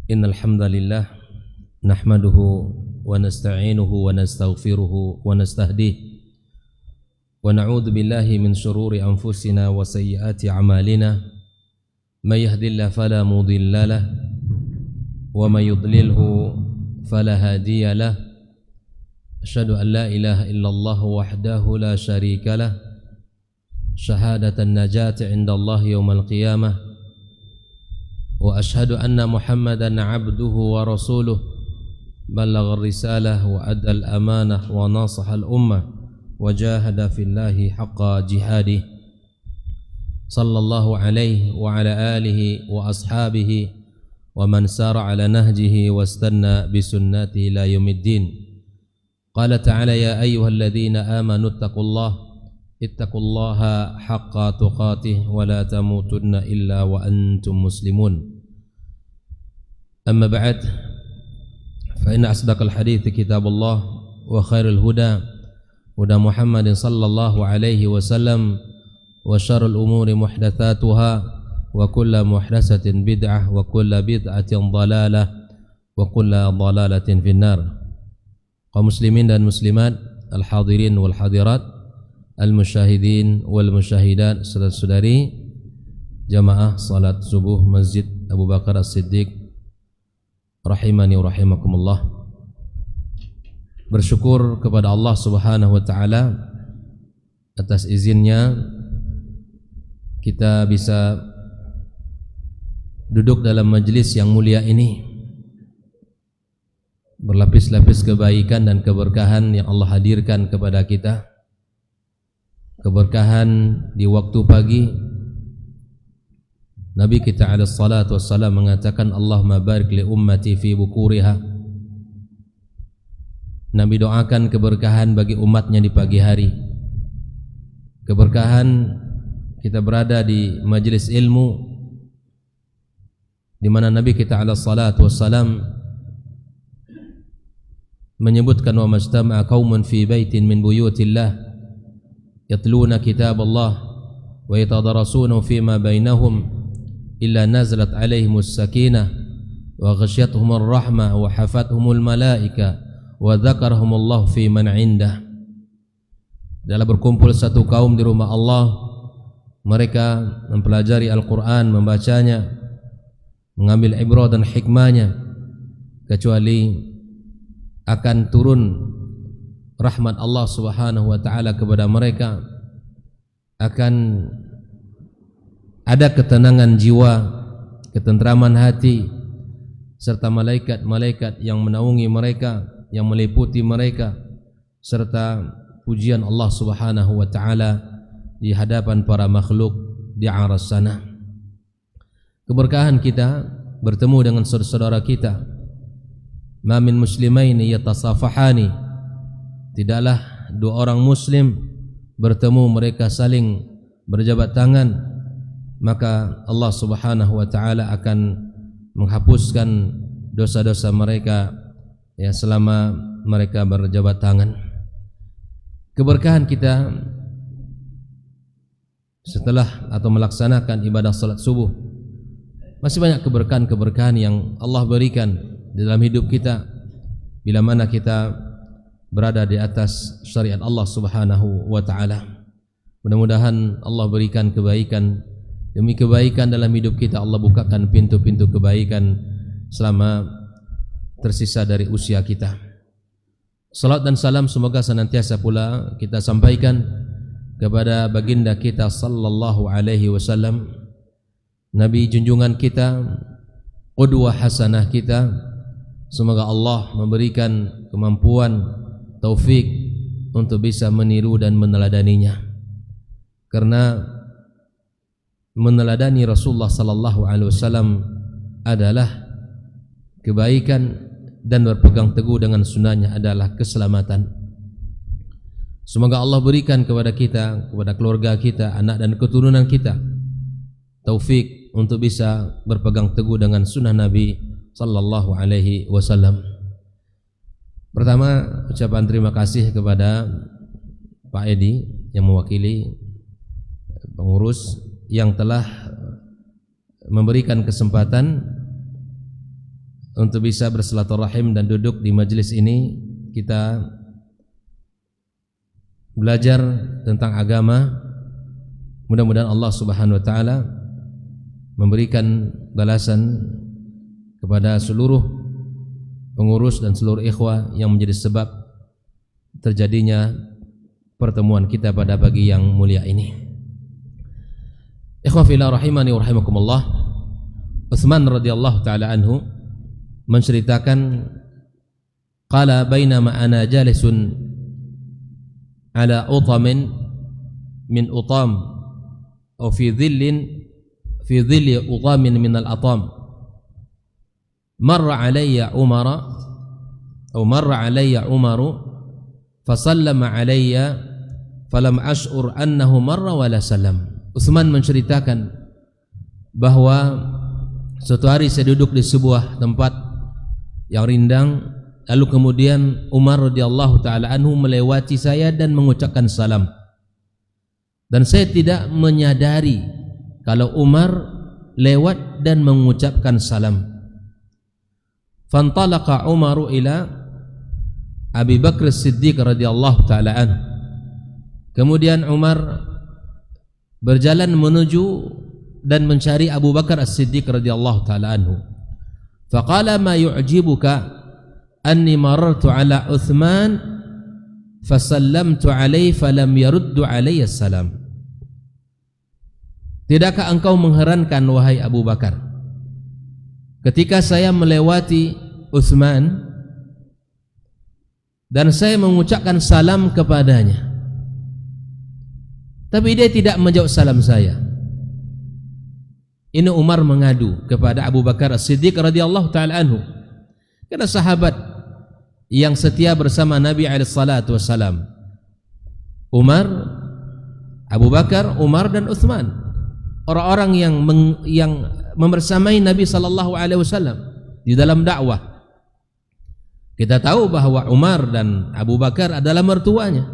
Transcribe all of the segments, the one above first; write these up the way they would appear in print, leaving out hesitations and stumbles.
Innal hamdalillah nahmaduhu wa nasta'inuhu wa nastaghfiruhu wa nastahdihi wa na'udzu billahi min shururi anfusina wa sayyiati a'malina may yahdihillahu fala mudilla lahu wa may yudlilhu fala hadiya lahu asyhadu an la ilaha illallah wahdahu la syarika lahu syahadatan najati 'inda Allah yaumil qiyamah wa ashhadu anna Muhammadan 'abduhu wa rasuluh ballagha ar-risalah wa adda al-amanah wa nasaha al-ummah wa jahada fillahi haqqa jihadih sallallahu alaihi wa ala alihi wa ashabihi wa man sara ala nahjihi wastanna bi sunnatihi ila yaumiddin. Qala ta'ala ya ayyuhalladzina amanu ittaqullaha haqqa tuqatih wa la tamutunna illa wa antum muslimun. Amma ba'd, fa inna asdaqal hadithi kitabullah wa khairul huda Muhammadin sallallahu alaihi wasallam wa syarrul umuri muhdatsatuha wa kullu muhdatsatin bid'ah wa kullu bid'atin dhalalah wa kullu dhalalatin finnar. Kaum muslimin dan muslimat, al-hadirin wal hadirat, al-musyahidin wal musyahidat, saudara-saudari jamaah salat subuh Masjid Abu Bakar As-Siddiq rahimani wa rahimakumullah. Bersyukur kepada Allah Subhanahu wa taala atas izinnya kita bisa duduk dalam majelis yang mulia ini, berlapis-lapis kebaikan dan keberkahan yang Allah hadirkan kepada kita. Keberkahan di waktu pagi. Nabi kita alaihi salatu wassalam mengatakan Allahumma barik li ummati fi bukuriha. Nabi doakan keberkahan bagi umatnya di pagi hari. Keberkahan kita berada di majelis ilmu di mana Nabi kita alaihi salatu wassalam menyebutkan wa majtama'a qaumun fi baitin min buyutillah yatluna kitab Allah wa yatadarasunahu fima bainahum illa nazalat alaihimus sakinah wa ghasyiyatuhumur rahmah wa hafathumul malaika wa dzakarahumullahu fi man indah. Dalam berkumpul satu kaum di rumah Allah, mereka mempelajari Al-Quran, membacanya, mengambil ibrah dan hikmahnya, kecuali akan turun rahmat Allah Subhanahu wa taala kepada mereka, akan ada ketenangan jiwa, ketentraman hati, serta malaikat-malaikat yang menaungi mereka, yang meliputi mereka, serta pujian Allah Subhanahu wa taala di hadapan para makhluk di aras sana. Keberkahan kita bertemu dengan saudara-saudara kita. Ma min muslimaini yatasafahani. Tidaklah dua orang muslim bertemu mereka saling berjabat tangan, maka Allah Subhanahu wa taala akan menghapuskan dosa-dosa mereka ya selama mereka berjabat tangan. Keberkahan kita setelah atau melaksanakan ibadah salat subuh, masih banyak keberkahan-keberkahan yang Allah berikan di dalam hidup kita bila mana kita berada di atas syariat Allah Subhanahu wa taala. Mudah-mudahan Allah berikan kebaikan demi kebaikan dalam hidup kita. Allah bukakan pintu-pintu kebaikan selama tersisa dari usia kita. Salat dan salam semoga senantiasa pula kita sampaikan kepada baginda kita sallallahu alaihi wasallam, Nabi junjungan kita, qudwah hasanah kita. Semoga Allah memberikan kemampuan, taufik untuk bisa meniru dan meneladaninya. Karena meneladani Rasulullah sallallahu alaihi wasallam adalah kebaikan dan berpegang teguh dengan sunnahnya adalah keselamatan. Semoga Allah berikan kepada kita, kepada keluarga kita, anak dan keturunan kita taufik untuk bisa berpegang teguh dengan sunnah Nabi sallallahu alaihi wasallam. Pertama, ucapan terima kasih kepada Pak Edi yang mewakili pengurus yang telah memberikan kesempatan untuk bisa bersilaturahim dan duduk di majelis ini, kita belajar tentang agama. Mudah-mudahan Allah Subhanahu wa taala memberikan balasan kepada seluruh pengurus dan seluruh ikhwah yang menjadi sebab terjadinya pertemuan kita pada pagi yang mulia ini. Ikhwah fillah rahimani wa rahimakumullah. Utsman radhiyallahu taala anhu menceritakan, qala bainama ana jalisun ala utamin min utam atau fi dhilli utamin min al-atam, marra alayya Umaru fasallama alayya falam ash'ur annahu marra wala salam. Utsman menceritakan bahwa suatu hari saya duduk di sebuah tempat yang rindang, lalu kemudian Umar radhiyallahu taala anhu melewati saya dan mengucapkan salam, dan saya tidak menyadari kalau Umar lewat dan mengucapkan salam. Fantalaqa Umaru ila Abi Bakr As-Siddiq radhiyallahu taala anhu. Kemudian Umar berjalan menuju dan mencari Abu Bakar As-Siddiq radhiyallahu taala anhu. Faqala ma yu'jibuka anni marartu ala Uthman fasallamtu alaihi falam yaruddu alayya salam. Tidakkah engkau mengherankan wahai Abu Bakar, ketika saya melewati Uthman dan saya mengucapkan salam kepadanya, tapi dia tidak menjawab salam saya. Ini Umar mengadu kepada Abu Bakar As-Siddiq radhiyallahu taala anhu, karena sahabat yang setia bersama Nabi alaihi salatu wasalam. Umar, Abu Bakar, Umar dan Uthman, orang-orang yang membersamai Nabi sallallahu alaihi wasallam di dalam dakwah. Kita tahu bahwa Umar dan Abu Bakar adalah mertuanya,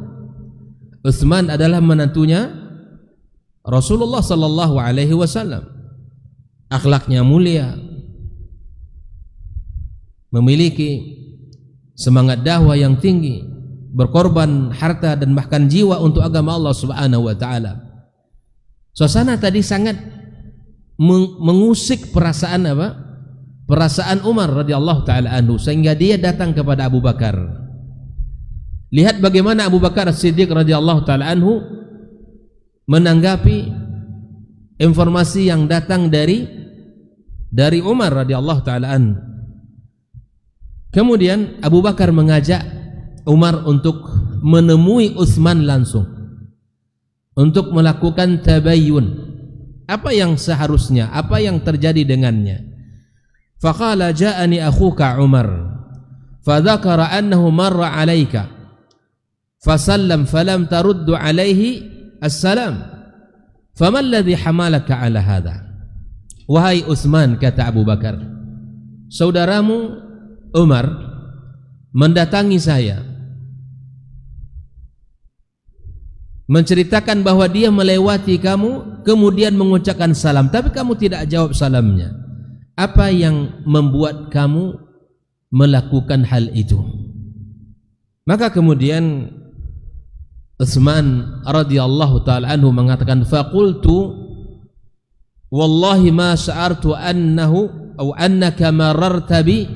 Utsman adalah menantunya Rasulullah sallallahu alaihi wasallam. Akhlaknya mulia, memiliki semangat dakwah yang tinggi, berkorban harta dan bahkan jiwa untuk agama Allah Subhanahu wa taala. Suasana tadi sangat mengusik perasaan apa? Perasaan Umar radhiyallahu taala anhu, sehingga dia datang kepada Abu Bakar. Lihat bagaimana Abu Bakar As-Siddiq radhiyallahu taala anhu menanggapi informasi yang datang dari Umar radhiyallahu taala anhu. Kemudian Abu Bakar mengajak Umar untuk menemui Utsman langsung untuk melakukan tabayyun, apa yang seharusnya, apa yang terjadi dengannya. Faqala ja'ani akhuka Umar fadzakara annahu marra 'alaika fasallam falam taruddu 'alaihi assalam fama alladhi hamalaka 'ala hadha. Wahai Utsman, kata Abu Bakar, saudaramu Umar mendatangi saya menceritakan bahwa dia melewati kamu kemudian mengucapkan salam, tapi kamu tidak jawab salamnya. Apa yang membuat kamu melakukan hal itu? Maka kemudian Utsman radhiyallahu taala anhu mengatakan, faqultu wallahi ma sya'artu annahu aw annaka mararta bi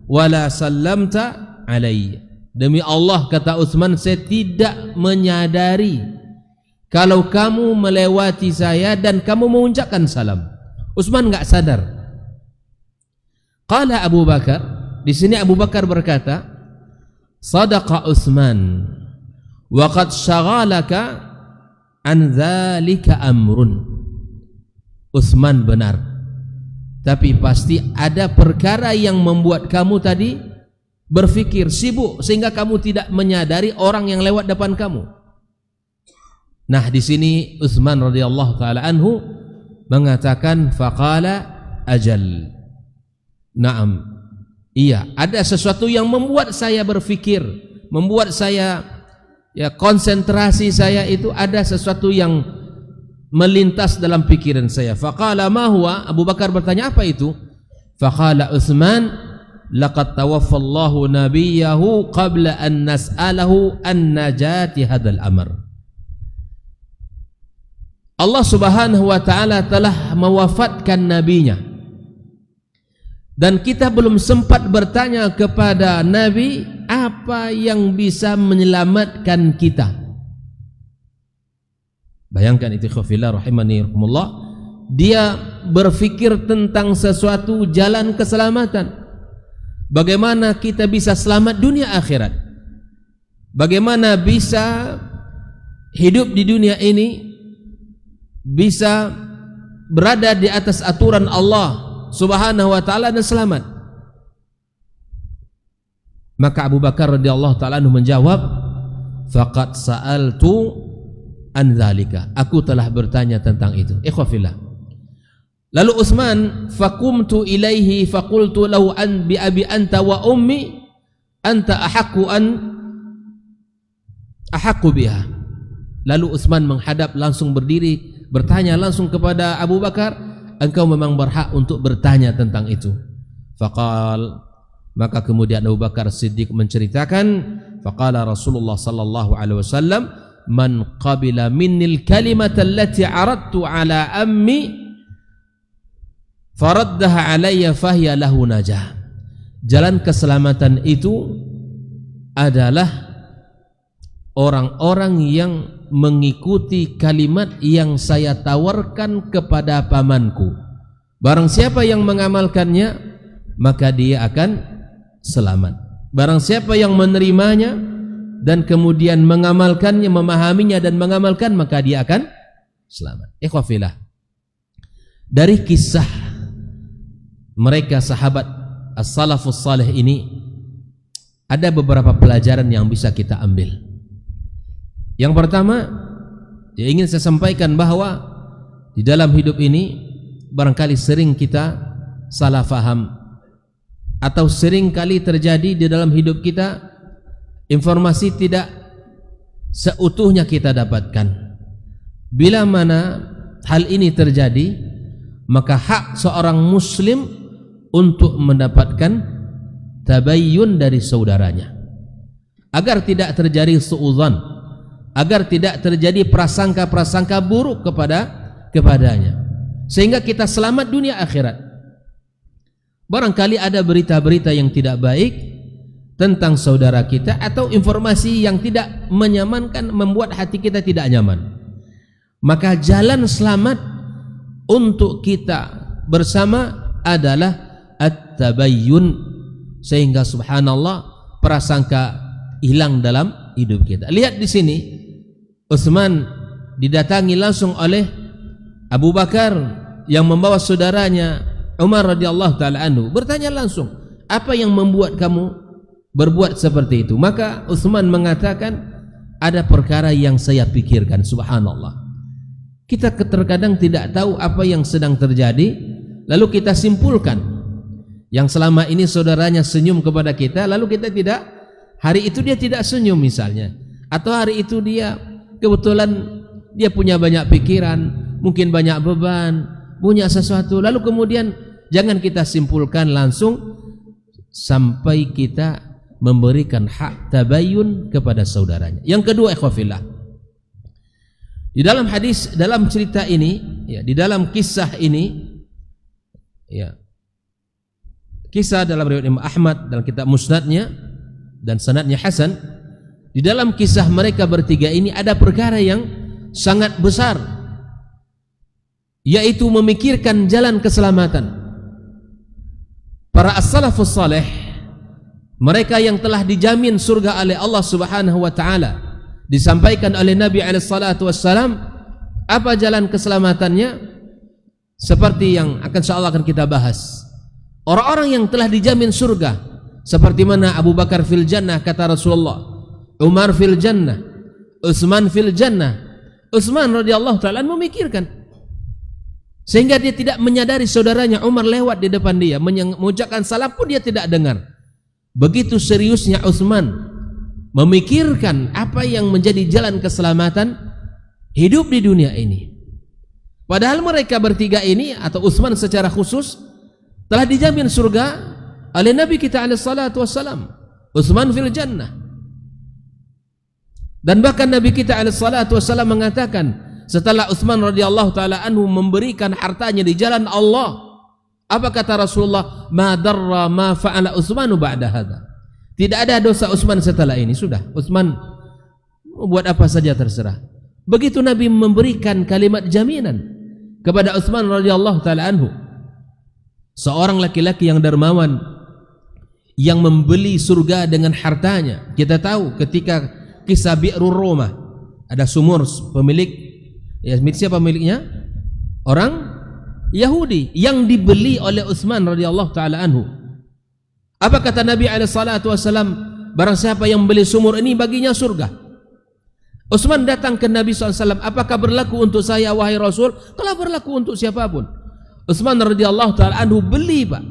wala sallamta alayya. Demi Allah, kata Utsman, saya tidak menyadari kalau kamu melewati saya dan kamu mengucapkan salam. Utsman enggak sadar. Qala Abu Bakar, di sini Abu Bakar berkata, sadaqa Utsman wa qad syaghalaka an dzalika amrun. Utsman benar, tapi pasti ada perkara yang membuat kamu tadi berfikir sibuk sehingga kamu tidak menyadari orang yang lewat depan kamu. Nah, di sini Utsman radhiyallahu taala anhu mengatakan faqala ajal. Naam, iya, ada sesuatu yang membuat saya berfikir, membuat saya konsentrasi saya itu ada sesuatu yang melintas dalam pikiran saya. Faqala ma huwa? Abu Bakar bertanya, apa itu? Faqala Utsman laqad tawaffallahu nabiyahu qabla an nas'alahu an najati hadzal amr. Allah Subhanahu wa taala telah mewafatkan nabinya, dan kita belum sempat bertanya kepada nabi apa yang bisa menyelamatkan kita. Bayangkan itu khafillah rahimani rahimullah, dia berfikir tentang sesuatu jalan keselamatan. Bagaimana kita bisa selamat dunia akhirat? Bagaimana bisa hidup di dunia ini, bisa berada di atas aturan Allah Subhanahu wa taala dan selamat? Maka Abu Bakar radhiyallahu taala anhu menjawab, faqad sa'altu an dzalika, aku telah bertanya tentang itu. Ikhwafillah. Lalu Utsman, faqumtu ilaihi faqultu lahu an bi abi anta wa ummi anta ahaqqu biha. Lalu Utsman menghadap, langsung berdiri, bertanya langsung kepada Abu Bakar, engkau memang berhak untuk bertanya tentang itu. Faqal, maka kemudian Abu Bakar Siddiq menceritakan, faqala Rasulullah sallallahu alaihi wasallam, man qabila minnil kalimata allati aradtu ala ammi faraddaha alayya fahiya lahu najah. Jalan keselamatan itu adalah orang-orang yang mengikuti kalimat yang saya tawarkan kepada pamanku. Barang siapa yang mengamalkannya, maka dia akan selamat. Barang siapa yang menerimanya dan kemudian mengamalkannya, memahaminya dan mengamalkan, maka dia akan selamat. Ikhwafillah, dari kisah mereka sahabat as-salafus salih ini ada beberapa pelajaran yang bisa kita ambil. Yang pertama, yang ingin saya sampaikan bahwa di dalam hidup ini barangkali sering kita salah faham, atau sering kali terjadi di dalam hidup kita informasi tidak seutuhnya kita dapatkan. Bila mana hal ini terjadi, maka hak seorang muslim untuk mendapatkan tabayyun dari saudaranya, agar tidak terjadi suudzon, agar tidak terjadi prasangka-prasangka buruk kepadanya, sehingga kita selamat dunia akhirat. Barangkali ada berita-berita yang tidak baik tentang saudara kita, atau informasi yang tidak menyamankan, membuat hati kita tidak nyaman, maka jalan selamat untuk kita bersama adalah at-tabayyun, sehingga subhanallah prasangka hilang dalam hidup kita. Lihat di sini, Utsman didatangi langsung oleh Abu Bakar yang membawa saudaranya Umar radhiyallahu taala anhu, bertanya langsung, apa yang membuat kamu berbuat seperti itu? Maka Utsman mengatakan, ada perkara yang saya pikirkan. Subhanallah, kita terkadang tidak tahu apa yang sedang terjadi, lalu kita simpulkan yang selama ini saudaranya senyum kepada kita, lalu kita tidak, hari itu dia tidak senyum misalnya, atau hari itu dia kebetulan dia punya banyak pikiran, mungkin banyak beban, punya sesuatu, lalu kemudian jangan kita simpulkan langsung sampai kita memberikan hak tabayyun kepada saudaranya. Yang kedua, ikhwafillah, di dalam hadis, dalam cerita ini, ya, di dalam kisah ini, ya, kisah dalam riwayat Imam Ahmad dalam kitab Musnadnya dan sanadnya hasan, di dalam kisah mereka bertiga ini ada perkara yang sangat besar, yaitu memikirkan jalan keselamatan. Para as-salafus salih, mereka yang telah dijamin surga oleh Allah Subhanahu wa taala, disampaikan oleh Nabi alaihi salatu wassalam, apa jalan keselamatannya? Seperti yang insyaallah akan kita bahas. Orang-orang yang telah dijamin surga, seperti mana Abu Bakar fil jannah kata Rasulullah, Umar fil jannah, Utsman fil jannah. Utsman radhiyallahu taala memikirkan, sehingga dia tidak menyadari saudaranya Umar lewat di depan dia, mengucapkan salam pun dia tidak dengar. Begitu seriusnya Utsman memikirkan apa yang menjadi jalan keselamatan hidup di dunia ini. Padahal mereka bertiga ini, atau Utsman secara khusus, telah dijamin surga oleh Nabi kita alaihi salatu wassalam, Utsman fil jannah. Dan bahkan Nabi kita alaihi salatu wassalam mengatakan setelah Utsman radhiyallahu taala anhu memberikan hartanya di jalan Allah, apa kata Rasulullah? Ma darra ma fa'ala Utsmanu ba'da hadza. Tidak ada dosa Utsman setelah ini. Sudah, Utsman buat apa saja terserah. Begitu Nabi memberikan kalimat jaminan kepada Utsman radhiyallahu taala anhu, seorang laki-laki yang dermawan yang membeli surga dengan hartanya. Kita tahu ketika kisah Bi'rur Rumah, ada sumur, pemilik, ya, siapa pemiliknya? Orang Yahudi yang dibeli oleh Utsman radhiyallahu taala anhu. Apa kata Nabi alaihi salatu wasallam? Barang siapa yang beli sumur ini baginya surga. Utsman datang ke Nabi SAW, apakah berlaku untuk saya wahai Rasul? Telah berlaku untuk siapapun. Utsman radhiyallahu taala anhu beli, Pak.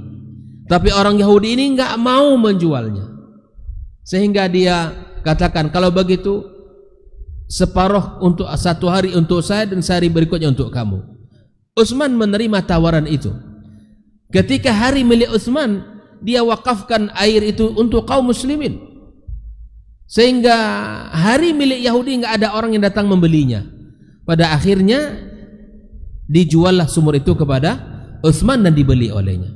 Tapi orang Yahudi ini enggak mau menjualnya. Sehingga dia katakan, kalau begitu separuh untuk satu hari untuk saya dan sehari berikutnya untuk kamu. Utsman menerima tawaran itu. Ketika hari milik Utsman, dia wakafkan air itu untuk kaum muslimin. Sehingga hari milik Yahudi enggak ada orang yang datang membelinya. Pada akhirnya dijuallah sumur itu kepada Utsman dan dibeli olehnya.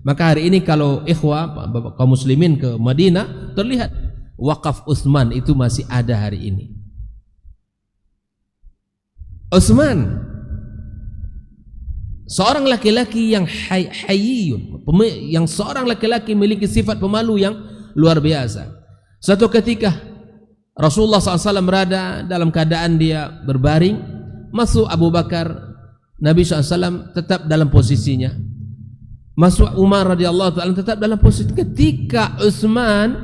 Maka hari ini kalau ikhwah kaum muslimin ke Madinah, terlihat wakaf Utsman itu masih ada hari ini. Utsman seorang laki-laki yang hayyun, yang seorang laki-laki memiliki sifat pemalu yang luar biasa. Suatu ketika Rasulullah SAW berada dalam keadaan dia berbaring, masuk Abu Bakar, Nabi SAW tetap dalam posisinya. Masuk Umar radhiyallahu ta'ala tetap dalam posisi. Ketika Utsman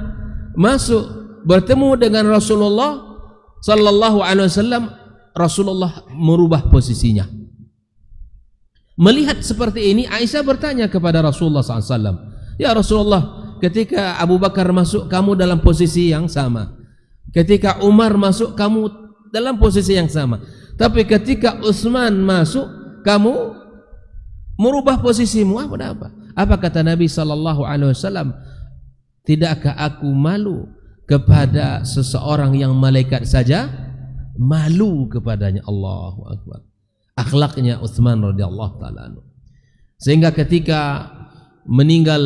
masuk bertemu dengan Rasulullah sallallahu alaihi wasallam, Rasulullah merubah posisinya. Melihat seperti ini, Aisyah bertanya kepada Rasulullah sallallahu alaihi wasallam, "Ya Rasulullah, ketika Abu Bakar masuk kamu dalam posisi yang sama. Ketika Umar masuk kamu dalam posisi yang sama. Tapi ketika Utsman masuk kamu merubah posisimu, apa? Apa kata Nabi sallallahu alaihi wasallam? Tidakkah aku malu kepada seseorang yang malaikat saja malu kepadanya? Allahu akbar. Akhlaknya Utsman radhiyallahu taala anhu. Sehingga ketika meninggal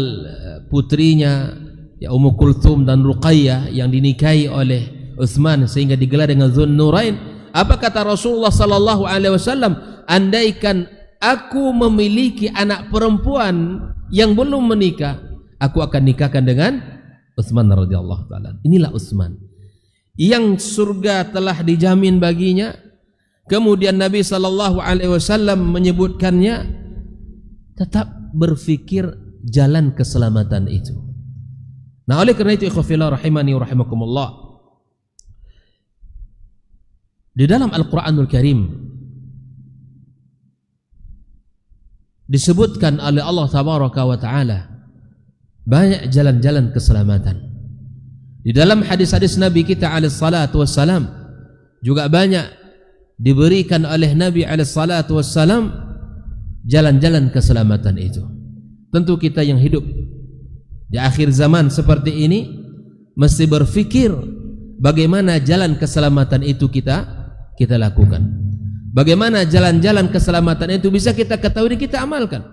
putrinya ya Ummu Kulthum dan Ruqayyah yang dinikahi oleh Utsman sehingga digelar dengan Dzunnurain, apa kata Rasulullah sallallahu alaihi wasallam? Andaikan aku memiliki anak perempuan yang belum menikah, aku akan nikahkan dengan Utsman radhiyallahu taala. Inilah Utsman yang surga telah dijamin baginya. Kemudian Nabi sallallahu alaihi wasallam menyebutkannya, tetap berfikir jalan keselamatan itu. Nah, oleh kerana itu ikhwafillah rahimani wa rahimakumullah, di dalam Al-Qur'anul Karim disebutkan oleh Allah tabaraka wa taala banyak jalan-jalan keselamatan. Di dalam hadis-hadis Nabi kita alaihi salatu wassalam juga banyak diberikan oleh Nabi alaihi salatu wassalam jalan-jalan keselamatan itu. Tentu kita yang hidup di akhir zaman seperti ini mesti berfikir bagaimana jalan keselamatan itu kita lakukan. Bagaimana jalan-jalan keselamatan itu bisa kita ketahui dan kita amalkan.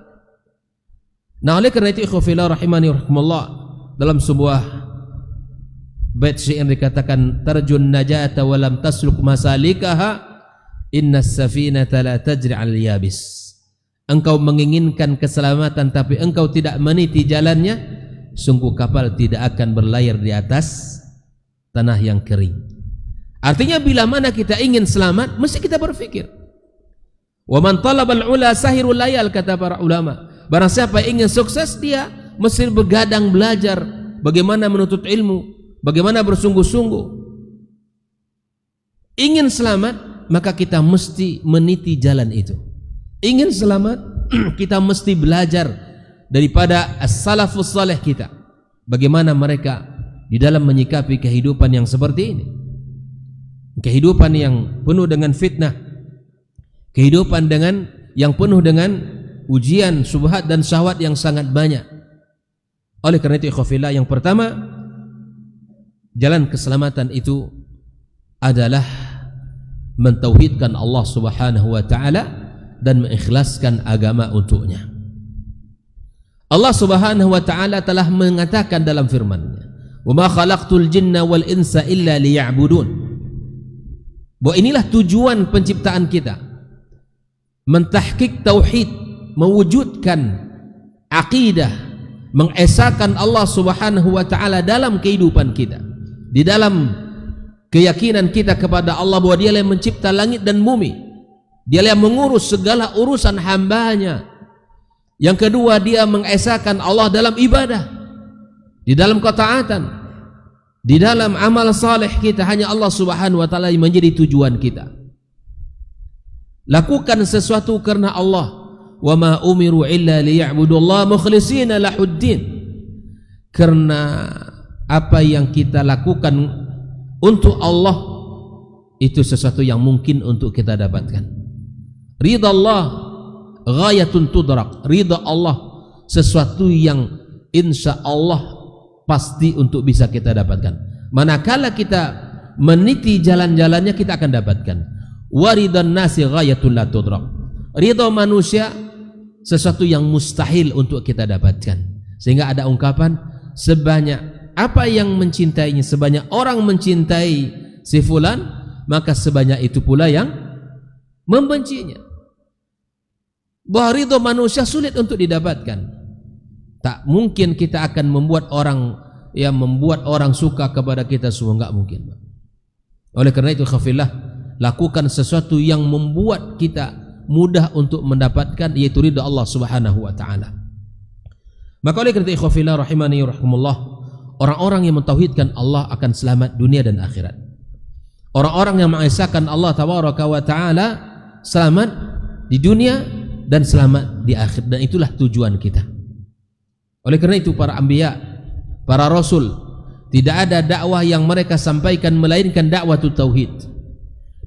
Nah, oleh kerana itu ikhwafillah rahimani wa rahimakumullah, dalam sebuah bait syair dikatakan, tarjun najata wa lam tasluk masalikaha, innas safinata la tajri 'al yabis. Engkau menginginkan keselamatan tapi engkau tidak meniti jalannya, sungguh kapal tidak akan berlayar di atas tanah yang kering. Artinya bila mana kita ingin selamat, mesti kita berfikir. Wa man talabal ula sahirul layal, kata para ulama. Barang siapa ingin sukses, dia mesti begadang belajar bagaimana menuntut ilmu, bagaimana bersungguh-sungguh. Ingin selamat, maka kita mesti meniti jalan itu. Ingin selamat, kita mesti belajar daripada as-salafus salih kita, bagaimana mereka di dalam menyikapi kehidupan yang seperti ini. Kehidupan yang penuh dengan fitnah, kehidupan yang penuh dengan ujian, syubhat dan syahwat yang sangat banyak. Oleh karena itu ikhwafillah, yang pertama, jalan keselamatan itu adalah mentauhidkan Allah Subhanahu wa taala dan mengikhlaskan agama untuknya. Allah Subhanahu wa taala telah mengatakan dalam firman-Nya, "Wa ma khalaqtul jinna wal insa illa liya'budun." Bahwa inilah tujuan penciptaan kita, mentahqiq tauhid, mewujudkan akidah, mengesahkan Allah Subhanahu wa taala dalam kehidupan kita, di dalam keyakinan kita kepada Allah bahwa Dia yang mencipta langit dan bumi, Dia yang mengurus segala urusan hamba-Nya. Yang kedua, dia mengesahkan Allah dalam ibadah, di dalam ketaatan, di dalam amal saleh kita. Hanya Allah Subhanahu wa taala yang menjadi tujuan kita. Lakukan sesuatu karena Allah. Wa ma umiru illa liya'budullaha mukhlishina lahuddin. Karena apa yang kita lakukan untuk Allah itu sesuatu yang mungkin untuk kita dapatkan. Ridha Allah ghayatun tudrak. Ridha Allah sesuatu yang insya Allah pasti untuk bisa kita dapatkan. Manakala kita meniti jalan-jalannya, kita akan dapatkan. Waridan nasi ghayatul la tudrak. Ridha manusia sesuatu yang mustahil untuk kita dapatkan. Sehingga ada ungkapan, sebanyak apa yang mencintainya, sebanyak orang mencintai si fulan, maka sebanyak itu pula yang membencinya. Bahwa ridha manusia sulit untuk didapatkan. Tak mungkin kita akan membuat orang suka kepada kita semua, enggak mungkin. Oleh karena itu khafillah, lakukan sesuatu yang membuat kita mudah untuk mendapatkan, yaitu ridha Allah Subhanahu wa taala. Maka oleh karena itu khafillah rahimani rahimakumullah, orang-orang yang mentauhidkan Allah akan selamat dunia dan akhirat. Orang-orang yang mengesahkan Allah tabaraka wa taala selamat di dunia dan selamat di akhir, dan itulah tujuan kita. Oleh karena itu para anbiya, para rasul, tidak ada dakwah yang mereka sampaikan melainkan dakwah tauhid.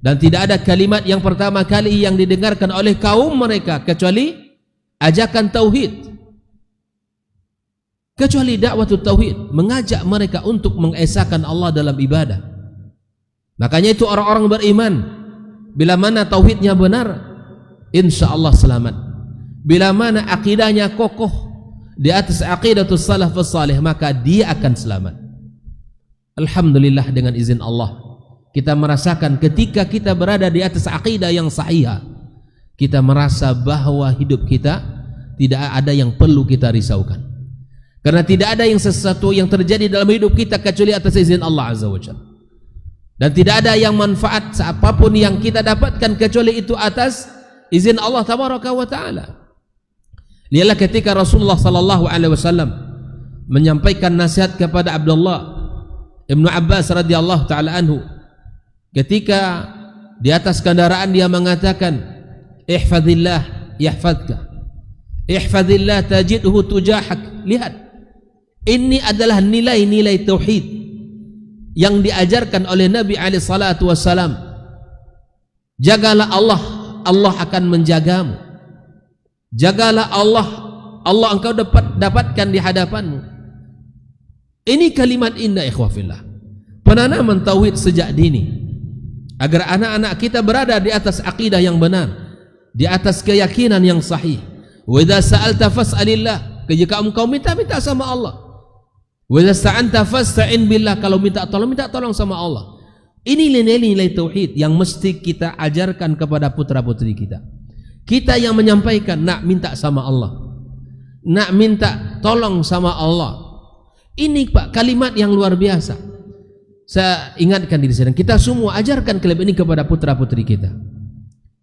Dan tidak ada kalimat yang pertama kali yang didengarkan oleh kaum mereka kecuali ajakan tauhid, kecuali dakwah tauhid, mengajak mereka untuk mengesahkan Allah dalam ibadah. Makanya itu orang-orang beriman, bila mana tauhidnya benar, insya Allah selamat. Bila mana akidahnya kokoh di atas aqidatus salafus salih, maka dia akan selamat. Alhamdulillah, dengan izin Allah kita merasakan ketika kita berada di atas aqidah yang sahihah, kita merasa bahwa hidup kita tidak ada yang perlu kita risaukan, karena tidak ada yang sesuatu yang terjadi dalam hidup kita kecuali atas izin Allah Azza wa Jalla. Dan tidak ada yang manfaat apapun yang kita dapatkan kecuali itu atas izin Allah tabaraka wa taala. Lihatlah ketika Rasulullah sallallahu alaihi wasallam menyampaikan nasihat kepada Abdullah Ibnu Abbas radhiyallahu taala anhu, ketika di atas kendaraan dia mengatakan, ihfazillah yahfazka, ihfazillah tajidhu tujahak. Lihat, ini adalah nilai-nilai tauhid yang diajarkan oleh Nabi alaihi salatu wasallam. Jagalah Allah, Allah akan menjagamu. Jagalah Allah, Allah engkau dapatkan di hadapanmu. Ini kalimat indah ikhwafillah, penanaman tauhid sejak dini, agar anak-anak kita berada di atas akidah yang benar, di atas keyakinan yang sahih. Wa idza sa'alta fas'alillah, jika engkau minta sama Allah. Wa idza sta'anta fasta'in billah, kalau minta tolong sama Allah. Ini nilai-nilai tauhid yang mesti kita ajarkan kepada putra-putri kita. Kita yang menyampaikan, nak minta sama Allah, nak minta tolong sama Allah. Ini Pak, kalimat yang luar biasa. Saya ingatkan diri saya, kita semua ajarkan kalimat ini kepada putra-putri kita.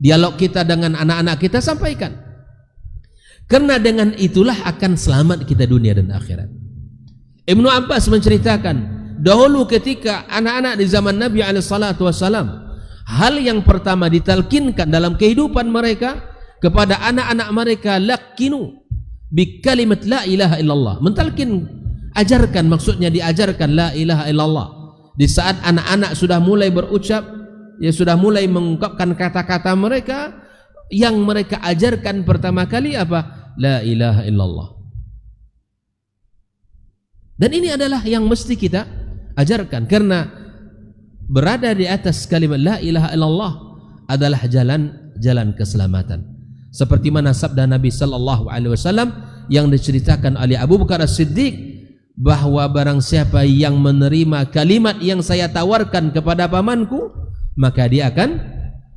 Dialog kita dengan anak-anak kita sampaikan. Karena dengan itulah akan selamat kita dunia dan akhirat. Ibnu Abbas menceritakan, dahulu ketika anak-anak di zaman Nabi SAW, hal yang pertama ditalkinkan dalam kehidupan mereka kepada anak-anak mereka, lakinu bi kalimat la ilaha illallah. Mentalkin, ajarkan, maksudnya diajarkan la ilaha illallah. Di saat anak-anak sudah mulai berucap, ya sudah mulai mengungkapkan kata-kata mereka, yang mereka ajarkan pertama kali apa? La ilaha illallah. Dan ini adalah yang mesti kita ajarkan, karena berada di atas kalimat la ilaha illallah adalah jalan keselamatan. Seperti mana sabda Nabi sallallahu alaihi wasallam yang diceritakan oleh Abu Bakar As-Siddiq, bahwa barang siapa yang menerima kalimat yang saya tawarkan kepada pamanku, maka dia akan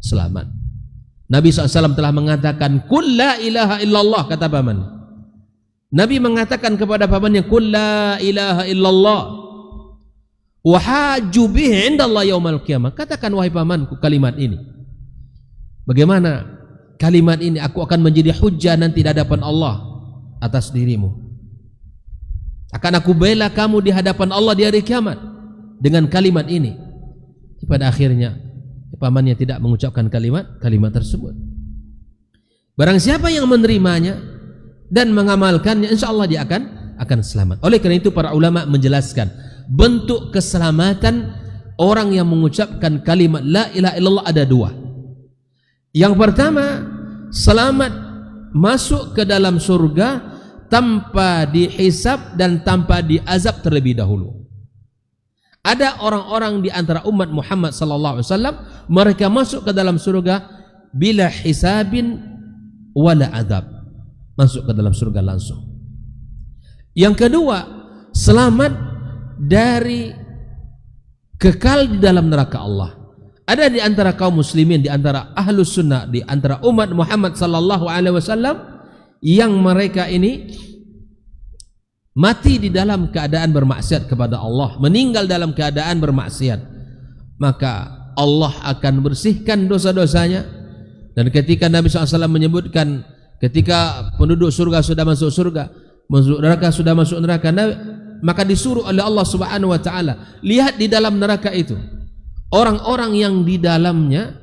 selamat. Nabi SAW telah mengatakan kul la ilaha illallah, kata paman. Nabi mengatakan kepada pamannya kul la ilaha illallah wa hajju bihi indallah yaumal qiyamah. Katakan wahai pamanku kalimat ini. Bagaimana kalimat ini aku akan menjadi hujjah nanti di hadapan Allah atas dirimu. Akan aku bela kamu di hadapan Allah di hari kiamat dengan kalimat ini. Pada akhirnya pamannya tidak mengucapkan kalimat tersebut. Barang siapa yang menerimanya dan mengamalkannya, insyaallah dia akan selamat. Oleh karena itu para ulama menjelaskan bentuk keselamatan orang yang mengucapkan kalimat la ilaha illallah ada dua. Yang pertama, selamat masuk ke dalam surga tanpa dihisab dan tanpa diazab terlebih dahulu. Ada orang-orang di antara umat Muhammad sallallahu alaihi wasallam, mereka masuk ke dalam surga bila hisabin wala azab. Masuk ke dalam surga langsung. Yang kedua, selamat dari kekal di dalam neraka Allah. Ada di antara kaum muslimin, di antara ahlus sunnah, di antara umat Muhammad sallallahu alaihi wasallam yang mereka ini mati di dalam keadaan bermaksiat kepada Allah, meninggal dalam keadaan bermaksiat, maka Allah akan bersihkan dosa-dosanya. Dan ketika Nabi SAW menyebutkan ketika penduduk surga sudah masuk surga, masuk neraka sudah masuk neraka, maka disuruh oleh Allah Subhanahu wa taala, lihat di dalam neraka itu orang-orang yang di dalamnya,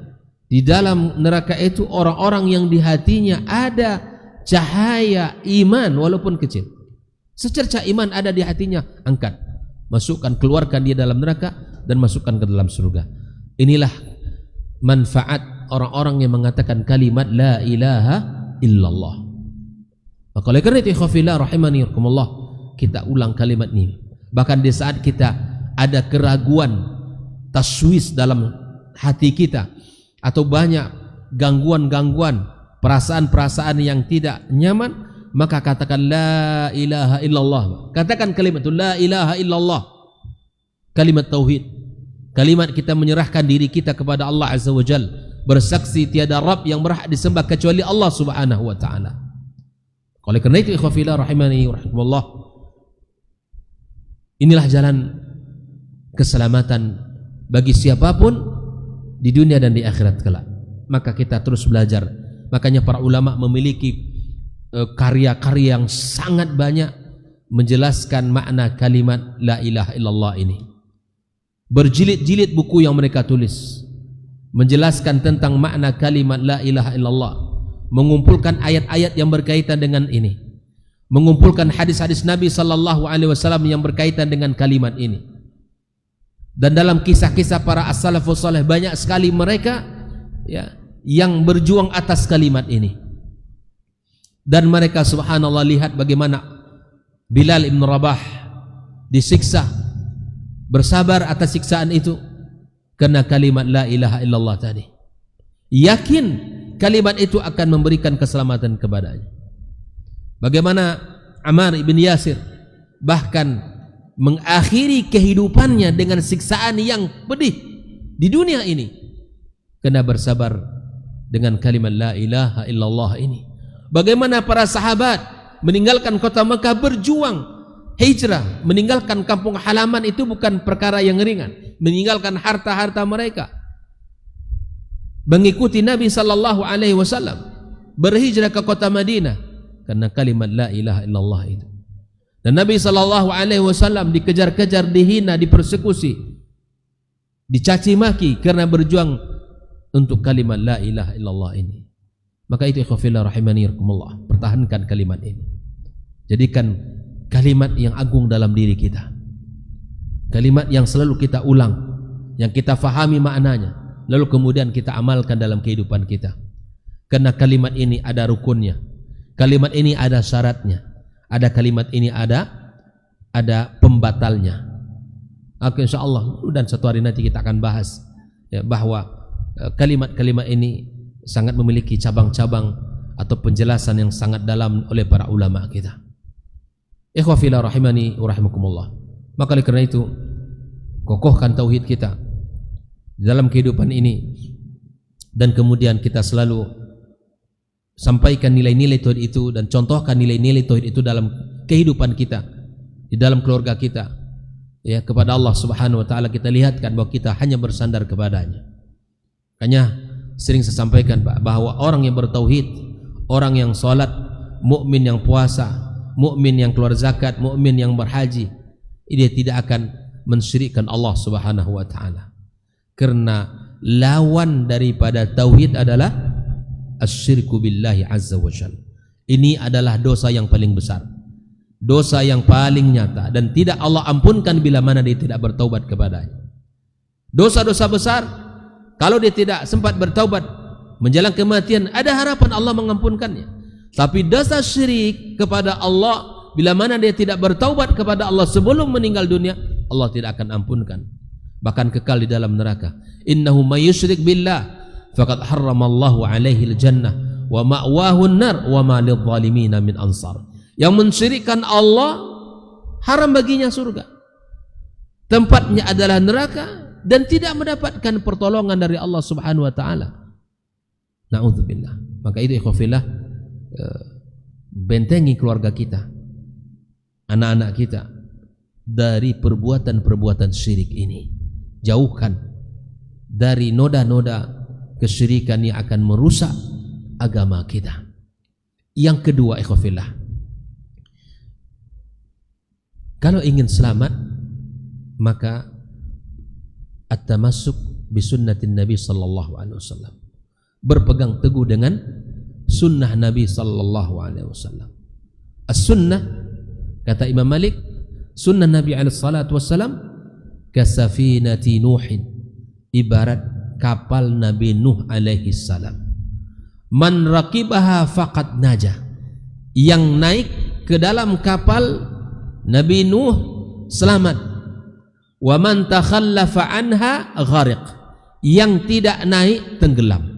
di dalam neraka itu orang-orang yang di hatinya ada cahaya iman walaupun kecil. Secercah iman ada di hatinya, angkat, masukkan, keluarkan dia dalam neraka dan masukkan ke dalam surga. Inilah manfaat orang-orang yang mengatakan kalimat la ilaha illallah. Maka oleh karena itu ikhwafillah rahimani rahimakumullah, kita ulang kalimat ini. Bahkan di saat kita ada keraguan, taswis dalam hati kita, atau banyak gangguan-gangguan, perasaan-perasaan yang tidak nyaman, maka katakan la ilaha illallah. Katakan kalimat itu la ilaha illallah, kalimat tauhid, kalimat kita menyerahkan diri kita kepada Allah Azza wa Jalla, bersaksi tiada Rabb yang berhak disembah kecuali Allah Subhanahu wa taala. Oleh kerana itu ikhwafillah rahimani rahimakumullah, inilah jalan keselamatan bagi siapapun di dunia dan di akhirat kelak. Maka kita terus belajar. Makanya para ulama memiliki karya-karya yang sangat banyak menjelaskan makna kalimat la ilaha illallah ini. Berjilid-jilid buku yang mereka tulis menjelaskan tentang makna kalimat la ilaha illallah, mengumpulkan ayat-ayat yang berkaitan dengan ini, mengumpulkan hadis-hadis Nabi sallallahu alaihi wasallam yang berkaitan dengan kalimat ini. Dan dalam kisah-kisah para as-salafus saleh banyak sekali mereka ya yang berjuang atas kalimat ini. Dan mereka subhanallah lihat bagaimana Bilal ibn Rabah disiksa, bersabar atas siksaan itu karena kalimat la ilaha illallah tadi. Yakin kalimat itu akan memberikan keselamatan kepadanya. Bagaimana Ammar ibn Yasir bahkan mengakhiri kehidupannya dengan siksaan yang pedih di dunia ini karena bersabar dengan kalimat la ilaha illallah ini. Bagaimana para sahabat meninggalkan kota Mekah, berjuang hijrah, meninggalkan kampung halaman itu bukan perkara yang ringan, meninggalkan harta-harta mereka, mengikuti Nabi sallallahu alaihi wasallam, berhijrah ke kota Madinah karena kalimat la ilaha illallah itu. Dan Nabi sallallahu alaihi wasallam dikejar-kejar, dihina, dipersekusi, dicaci maki karena berjuang untuk kalimat la ilaha illallah ini. Maka itu ikhwafillah rahimani rahimakumullah, pertahankan kalimat ini. Jadikan kalimat yang agung dalam diri kita, kalimat yang selalu kita ulang, yang kita fahami maknanya, lalu kemudian kita amalkan dalam kehidupan kita. Karena kalimat ini ada rukunnya, kalimat ini ada syaratnya, ada kalimat ini ada pembatalnya. Oke, insyaallah dan satu hari nanti kita akan bahas ya, bahwa kalimat-kalimat ini sangat memiliki cabang-cabang atau penjelasan yang sangat dalam oleh para ulama kita. Ikhwah fillah rahimani wa rahimakumullah. Maka oleh karena itu kokohkan tauhid kita dalam kehidupan ini, dan kemudian kita selalu sampaikan nilai-nilai tauhid itu dan contohkan nilai-nilai tauhid itu dalam kehidupan kita, di dalam keluarga kita, ya, kepada Allah Subhanahu wa taala kita lihatkan bahwa kita hanya bersandar kepadanya. Makanya sering saya sampaikan Pak, bahwa orang yang bertauhid, orang yang salat, mukmin yang puasa, mukmin yang keluar zakat, mukmin yang berhaji, dia tidak akan mensyirikkan Allah Subhanahu wa taala. Karena lawan daripada tauhid adalah asyirku billahi azza wa jalla. Ini adalah dosa yang paling besar, dosa yang paling nyata, dan tidak Allah ampunkan bila mana dia tidak bertaubat kepadanya. Dosa-dosa besar, kalau dia tidak sempat bertaubat menjelang kematian, ada harapan Allah mengampunkannya. Tapi dosa syirik kepada Allah, bila mana dia tidak bertaubat kepada Allah sebelum meninggal dunia, Allah tidak akan ampunkan, bahkan kekal di dalam neraka. Innahu may yusyrik billah faqad harramallahu alaihi al-jannah wa ma'wahu an-nar wa ma lidh-dhalimin min ansar. Yang mensyirikkan Allah, haram baginya surga, tempatnya adalah neraka, dan tidak mendapatkan pertolongan dari Allah Subhanahu wa taala. Na'udzubillah. Maka itu ikhwafillah, bentengi keluarga kita, anak-anak kita dari perbuatan-perbuatan syirik ini. Jauhkan dari noda-noda kesyirikan yang akan merusak agama kita. Yang kedua ikhwafillah, kalau ingin selamat, maka at-tamassuk bi sunnatin Nabi sallallahu alaihi wasallam. Berpegang teguh dengan sunnah Nabi sallallahu alaihi wasallam. As-sunnah, kata Imam Malik, sunnah Nabi alaihi salatu wasallam kasafinati Nuhin, ibarat kapal Nabi Nuh alaihi salam. Man raqibaha faqad najah, yang naik ke dalam kapal Nabi Nuh selamat. Wa man takhallafa anha ghariq, yang tidak naik tenggelam.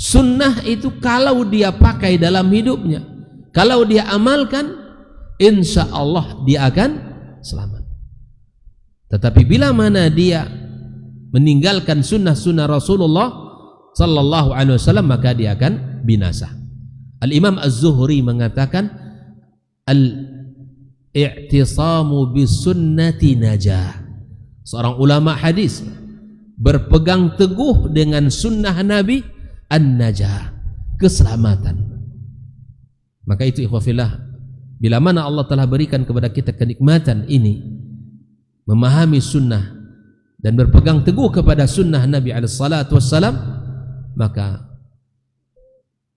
Sunnah itu kalau dia pakai dalam hidupnya, kalau dia amalkan, insya Allah dia akan selamat. Tetapi bila mana dia meninggalkan sunnah-sunnah Rasulullah sallallahu alaihi wasallam, maka dia akan binasa. Al-Imam Az-Zuhri mengatakan, al-i'tisamu bisunnati najah. Seorang ulama hadis, berpegang teguh dengan sunnah Nabi, an-najah, keselamatan. Maka itu ikhwafillah, bila mana Allah telah berikan kepada kita kenikmatan ini, memahami sunnah dan berpegang teguh kepada sunnah Nabi SAW, maka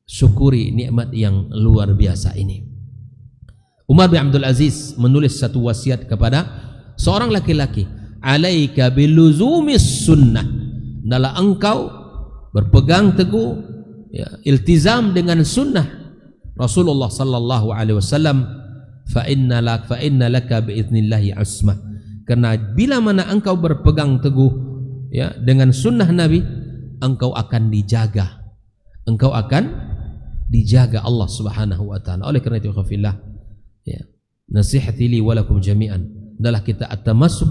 syukuri nikmat yang luar biasa ini. Umar bin Abdul Aziz menulis satu wasiat kepada seorang laki-laki, alaika biluzumis sunnah, hendaklah engkau berpegang teguh, ya, iltizam dengan sunnah Rasulullah sallallahu alaihi wasallam, fa inna laka biidznillah usmah. Karena bila mana engkau berpegang teguh, ya, dengan sunnah Nabi, engkau akan dijaga, engkau akan dijaga Allah Subhanahu wa taala. Oleh karena itu khafillah, ya, nasihati li wa lakum jami'an, adalah kita at-tamassuk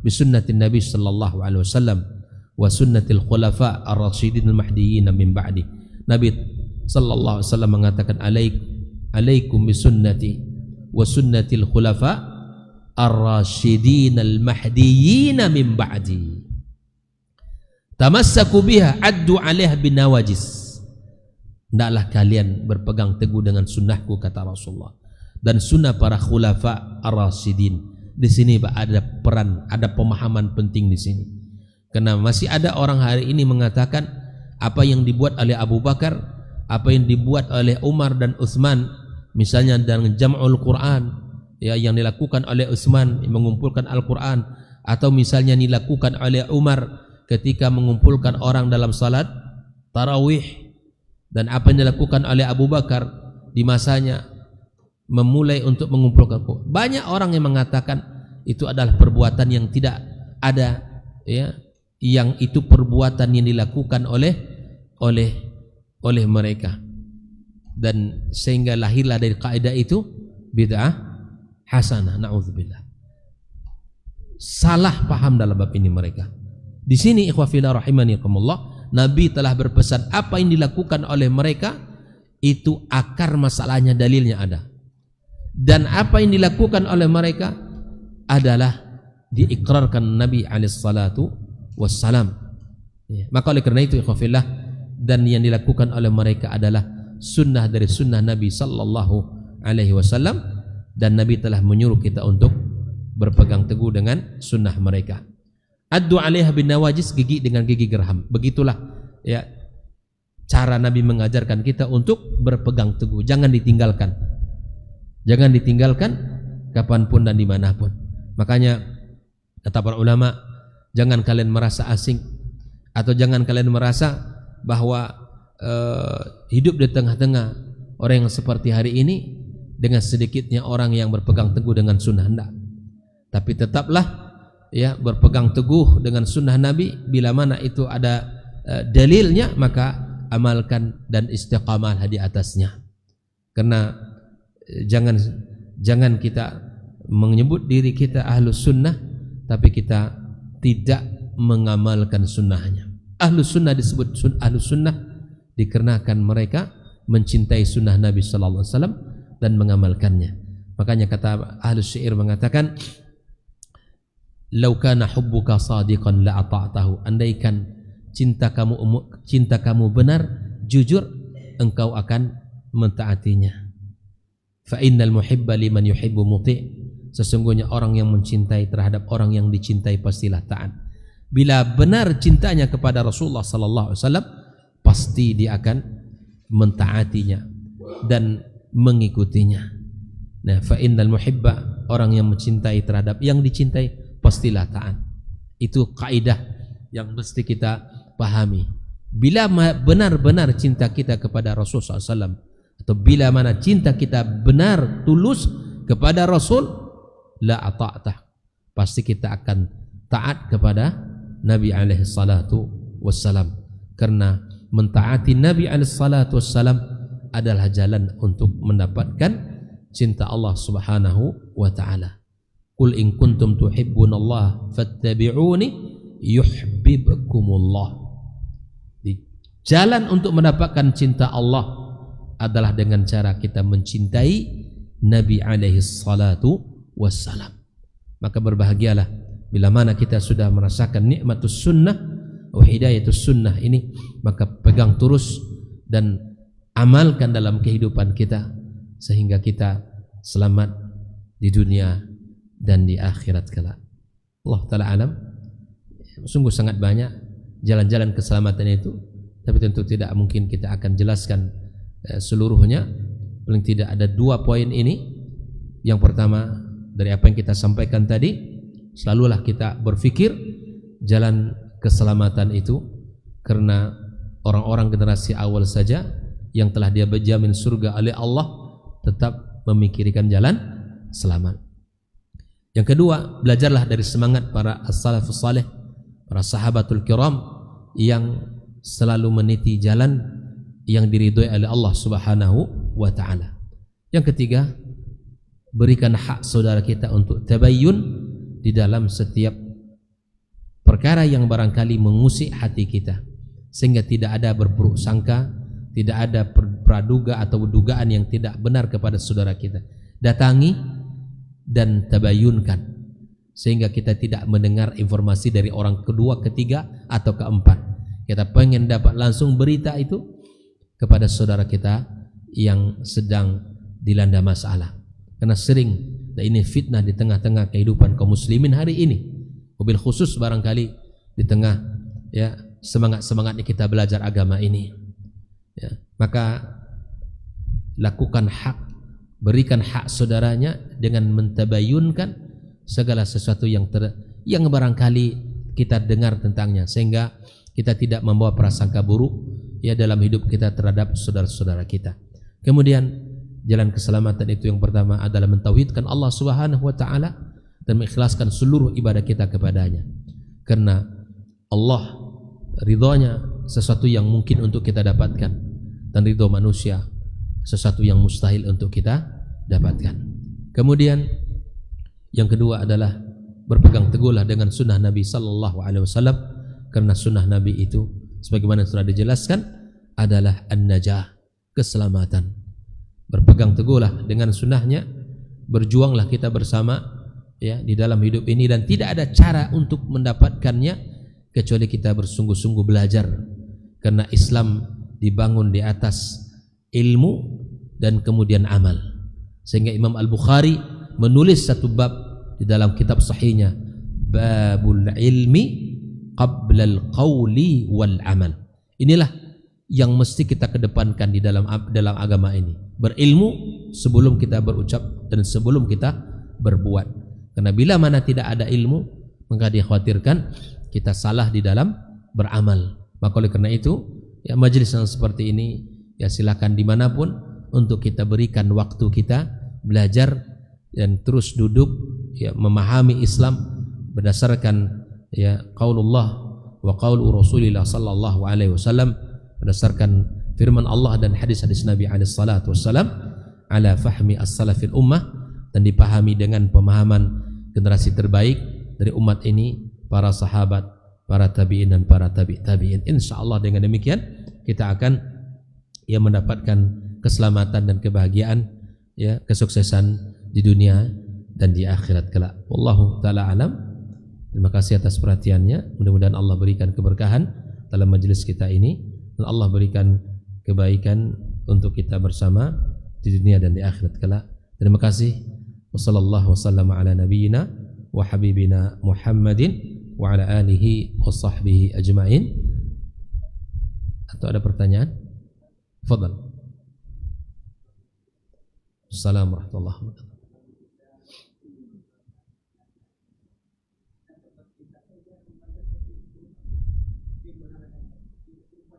bi sunnatin Nabi sallallahu alaihi wasallam wa sunnatil khulafa ar-rasyidin al-mahdiyyin min ba'di. Nabi sallallahu alaihi wasallam mengatakan, alaikum bi sunnati wa sunnatil khulafa ar-rasyidin al-mahdiyyin min ba'di. Tamassaku biha addu 'alaiha bin nawajis. Hendaklah kalian berpegang teguh dengan sunnahku, kata Rasulullah, dan sunnah para khulafa ar-rasyidin. Di sini ada peran, ada pemahaman penting di sini. Karena masih ada orang hari ini mengatakan apa yang dibuat oleh Abu Bakar, apa yang dibuat oleh Umar dan Utsman, misalnya dengan jam'ul Quran, ya, yang dilakukan oleh Utsman mengumpulkan Al-Quran, atau misalnya dilakukan oleh Umar ketika mengumpulkan orang dalam salat tarawih, dan apa yang dilakukan oleh Abu Bakar di masanya memulai untuk mengumpulkan. Banyak orang yang mengatakan itu adalah perbuatan yang tidak ada, ya, yang itu perbuatan yang dilakukan oleh mereka, dan sehingga lahirlah dari kaidah itu bid'ah hasanah. Na'udzubillah. Salah paham dalam bab ini mereka. Di sini ikhwah fillah rahimanikumullah, Nabi telah berpesan apa yang dilakukan oleh mereka itu akar masalahnya, dalilnya ada. Dan apa yang dilakukan oleh mereka adalah diikrarkan Nabi alaihissalatu wassalam. Ya. Maka oleh karena itu ikhwah fillah, dan yang dilakukan oleh mereka adalah sunnah dari sunnah Nabi sallallahu alaihi wasallam, dan Nabi telah menyuruh kita untuk berpegang teguh dengan sunnah mereka. Addu 'alaiha bin nawajis, gigi dengan gigi geraham. Begitulah, ya, cara Nabi mengajarkan kita untuk berpegang teguh, jangan ditinggalkan. Jangan ditinggalkan kapanpun dan dimanapun. Makanya kata para ulama, jangan kalian merasa asing, atau jangan kalian merasa bahwa hidup di tengah-tengah orang yang seperti hari ini dengan sedikitnya orang yang berpegang teguh dengan sunnah. Hendak, tapi tetaplah, ya, berpegang teguh dengan sunnah Nabi. Bila mana itu ada dalilnya, maka amalkan dan istiqamah di atasnya. Karena jangan kita menyebut diri kita ahlus sunnah tapi kita tidak mengamalkan sunnahnya. Ahlus sunnah disebut ahlus sunnah dikarenakan mereka mencintai sunnah Nabi sallallahu alaihi wasallam dan mengamalkannya. Makanya kata ahlus syair mengatakan, "Lau kana hubbuka sadiqan la ata'tahu." Andaikan cinta kamu benar, jujur, engkau akan mentaatinya. Fa innal muhibba liman yuhibbu muti'. Sesungguhnya orang yang mencintai terhadap orang yang dicintai pastilah taat. Bila benar cintanya kepada Rasulullah sallallahu alaihi wasallam, pasti dia akan mentaatinya dan mengikutinya. Nah, fa innal muhibba, orang yang mencintai terhadap yang dicintai pastilah taat. Itu kaidah yang mesti kita pahami. Bila benar-benar cinta kita kepada Rasulullah SAW, atau bila mana cinta kita benar tulus kepada Rasul, la ata'tah, pasti kita akan taat kepada Nabi alaihi salatu wassalam. Karena mentaati Nabi alaihi salatu wassalam adalah jalan untuk mendapatkan cinta Allah Subhanahu wa taala. Qul in kuntum tuhibbunallaha fattabi'uni yuhibbukumullah. Jalan untuk mendapatkan cinta Allah adalah dengan cara kita mencintai Nabi alaihi salatu wassalam. Maka berbahagialah bila mana kita sudah merasakan nikmatus sunnah wa hidayatus sunnah ini, maka pegang terus dan amalkan dalam kehidupan kita sehingga kita selamat di dunia dan di akhirat kelak. Allah taala alam. Sungguh sangat banyak jalan-jalan keselamatan itu, tapi tentu tidak mungkin kita akan jelaskan seluruhnya. Paling tidak ada 2 poin ini. Yang pertama, dari apa yang kita sampaikan tadi, selalulah kita berfikir jalan keselamatan itu karena orang-orang generasi awal saja yang telah dia berjamin surga oleh Allah tetap memikirkan jalan selamat. Yang kedua, belajarlah dari semangat para as-salafus salih, para sahabatul kiram yang selalu meniti jalan yang diridhoi oleh Allah Subhanahu wa taala. Yang ketiga, berikan hak saudara kita untuk tabayyun di dalam setiap perkara yang barangkali mengusik hati kita, sehingga tidak ada berburuk sangka, tidak ada praduga atau dugaan yang tidak benar kepada saudara kita. Datangi dan tabayyunkan, sehingga kita tidak mendengar informasi dari orang kedua, ketiga atau keempat. Kita pengen dapat langsung berita itu kepada saudara kita yang sedang dilanda masalah. Karena sering, dan ini fitnah di tengah-tengah kehidupan kaum muslimin hari ini, mobil khusus barangkali di tengah, ya, semangat-semangatnya kita belajar agama ini, ya, maka lakukan hak, berikan hak saudaranya dengan mentabayunkan segala sesuatu yang barangkali kita dengar tentangnya, sehingga kita tidak membawa prasangka buruk, ya, dalam hidup kita terhadap saudara-saudara kita. Kemudian jalan keselamatan itu yang pertama adalah mentauhidkan Allah Subhanahu wa taala dan mengikhlaskan seluruh ibadah kita kepadanya. Karena Allah ridhonya sesuatu yang mungkin untuk kita dapatkan, dan ridho manusia sesuatu yang mustahil untuk kita dapatkan. Kemudian yang kedua adalah berpegang teguhlah dengan sunnah Nabi sallallahu alaihi wasallam, karena sunnah Nabi itu sebagaimana telah dijelaskan adalah an-najah, keselamatan. Berpegang teguhlah dengan sunnahnya, berjuanglah kita bersama ya di dalam hidup ini, dan tidak ada cara untuk mendapatkannya kecuali kita bersungguh-sungguh belajar, karena Islam dibangun di atas ilmu dan kemudian amal. Sehingga Imam Al-Bukhari menulis satu bab di dalam kitab sahihnya, babul ilmi qabla al-qawli wal amal. Inilah yang mesti kita kedepankan di dalam agama ini, berilmu sebelum kita berucap dan sebelum kita berbuat. Karena bila mana tidak ada ilmu, maka dikhawatirkan kita salah di dalam beramal. Maka oleh karena itu ya majelis yang seperti ini ya silakan dimanapun untuk kita berikan waktu kita belajar dan terus duduk ya memahami Islam berdasarkan ya qaulullah wa qaulu Rasulillah sallallahu alaihi wasallam, berdasarkan firman Allah dan hadis-hadis Nabi alaihi salatu wasallam, ala fahmi as-salafil ummah, dan dipahami dengan pemahaman generasi terbaik dari umat ini, para sahabat, para tabi'in dan para tabi'in. Insyaallah dengan demikian kita akan ya mendapatkan keselamatan dan kebahagiaan ya kesuksesan di dunia dan di akhirat kelak. Wallahu taala alam. Terima kasih atas perhatiannya. Mudah-mudahan Allah berikan keberkahan dalam majelis kita ini, dan Allah berikan kebaikan untuk kita bersama di dunia dan di akhirat kelak. Terima kasih. Wassallallahu wasallam ala nabiyyina wa habibina Muhammadin wa ala alihi wa sahbihi ajma'in. Atau ada pertanyaan? Fadhal. Assalamualaikum warahmatullahi wabarakatuh.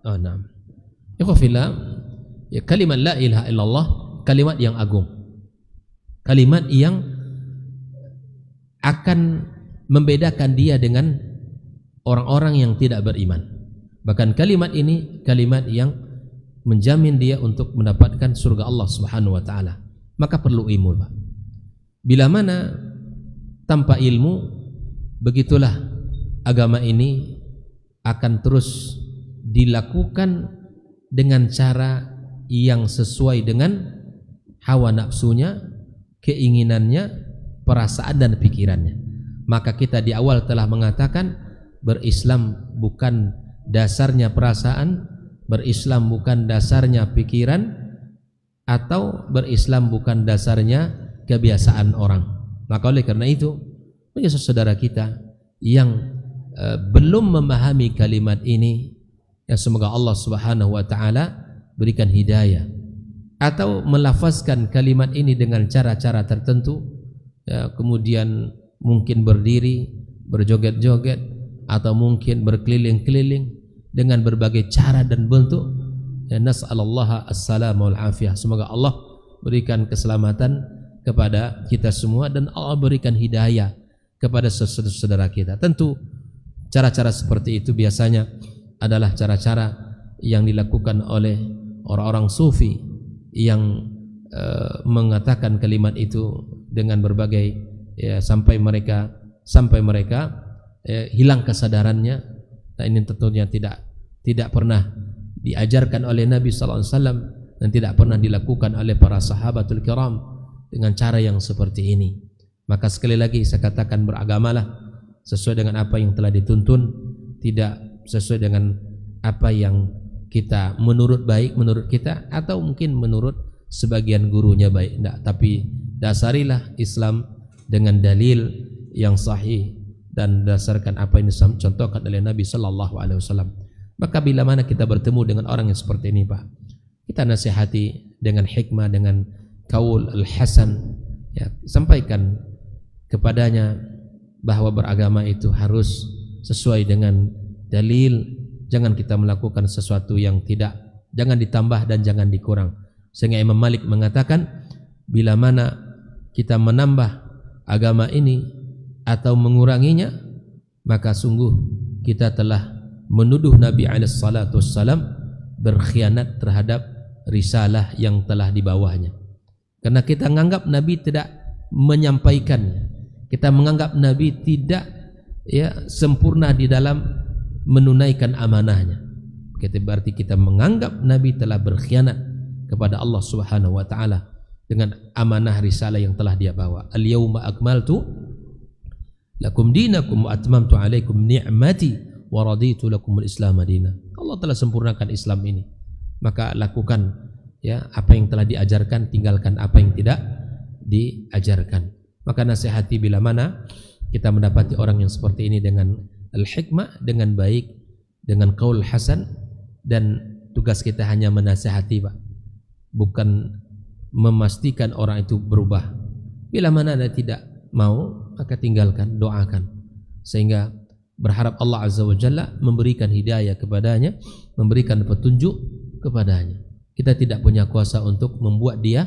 Oh, nah. Ikhwafillah, ya kalimat la ilaha illallah kalimat yang agung. Kalimat yang akan membedakan dia dengan orang-orang yang tidak beriman. Bahkan kalimat ini kalimat yang menjamin dia untuk mendapatkan surga Allah Subhanahu wa taala. Maka perlu ilmu, Pak. Bila mana tanpa ilmu, begitulah agama ini akan terus dilakukan dengan cara yang sesuai dengan hawa nafsunya, keinginannya, perasaan dan pikirannya. Maka kita di awal telah mengatakan berislam bukan dasarnya perasaan, berislam bukan dasarnya pikiran, atau berislam bukan dasarnya kebiasaan orang. Maka oleh karena itu, bagi saudara kita yang belum memahami kalimat ini, ya semoga Allah Subhanahu wa taala berikan hidayah, atau melafazkan kalimat ini dengan cara-cara tertentu, ya, kemudian mungkin berdiri, berjoget-joget, atau mungkin berkeliling-keliling dengan berbagai cara dan bentuk. Ya, nas'alallaha as-salama wal afiyah. Semoga Allah berikan keselamatan kepada kita semua, dan Allah berikan hidayah kepada saudara kita. Tentu cara-cara seperti itu biasanya adalah cara-cara yang dilakukan oleh orang-orang sufi yang mengatakan kalimat itu dengan berbagai ya, sampai mereka hilang kesadarannya. Nah, ini tentunya tidak pernah diajarkan oleh Nabi sallallahu alaihi wasallam dan tidak pernah dilakukan oleh para sahabatul kiram dengan cara yang seperti ini. Maka sekali lagi saya katakan, beragamalah sesuai dengan apa yang telah dituntun, tidak sesuai dengan apa yang kita menurut baik menurut kita, atau mungkin menurut sebagian gurunya baik. Tidak, tapi dasarilah Islam dengan dalil yang sahih dan dasarkan apa yang dicontohkan oleh Nabi sallallahu alaihi wasallam. Maka bila mana kita bertemu dengan orang yang seperti ini, Pak, kita nasihati dengan hikmah, dengan kaul al-hasan, ya, sampaikan kepadanya bahwa beragama itu harus sesuai dengan dalil. Jangan kita melakukan sesuatu yang tidak, jangan ditambah dan jangan dikurang. Sehingga Imam Malik mengatakan, bila mana kita menambah agama ini atau menguranginya, maka sungguh kita telah menuduh Nabi SAW berkhianat terhadap risalah yang telah dibawanya. Karena kita menganggap Nabi tidak menyampaikannya, kita menganggap Nabi tidak sempurna di dalam menunaikan amanahnya. Berarti kita menganggap Nabi telah berkhianat kepada Allah Subhanahu wa taala dengan amanah risalah yang telah dia bawa. Al-yauma akmaltu lakum dinakum wa atmamtu alaikum ni'mati wa raditu lakumul Islam madina. Allah telah sempurnakan Islam ini. Maka lakukan apa yang telah diajarkan, tinggalkan apa yang tidak diajarkan. Maka nasihati bila mana kita mendapati orang yang seperti ini dengan al-hikmah, dengan baik, dengan qaul hasan, dan tugas kita hanya menasihati, Pak, bukan memastikan orang itu berubah. Bila mana Anda tidak mau, maka tinggalkan, doakan, sehingga berharap Allah Azza wa Jalla memberikan hidayah kepadanya, memberikan petunjuk kepadanya. Kita tidak punya kuasa untuk membuat dia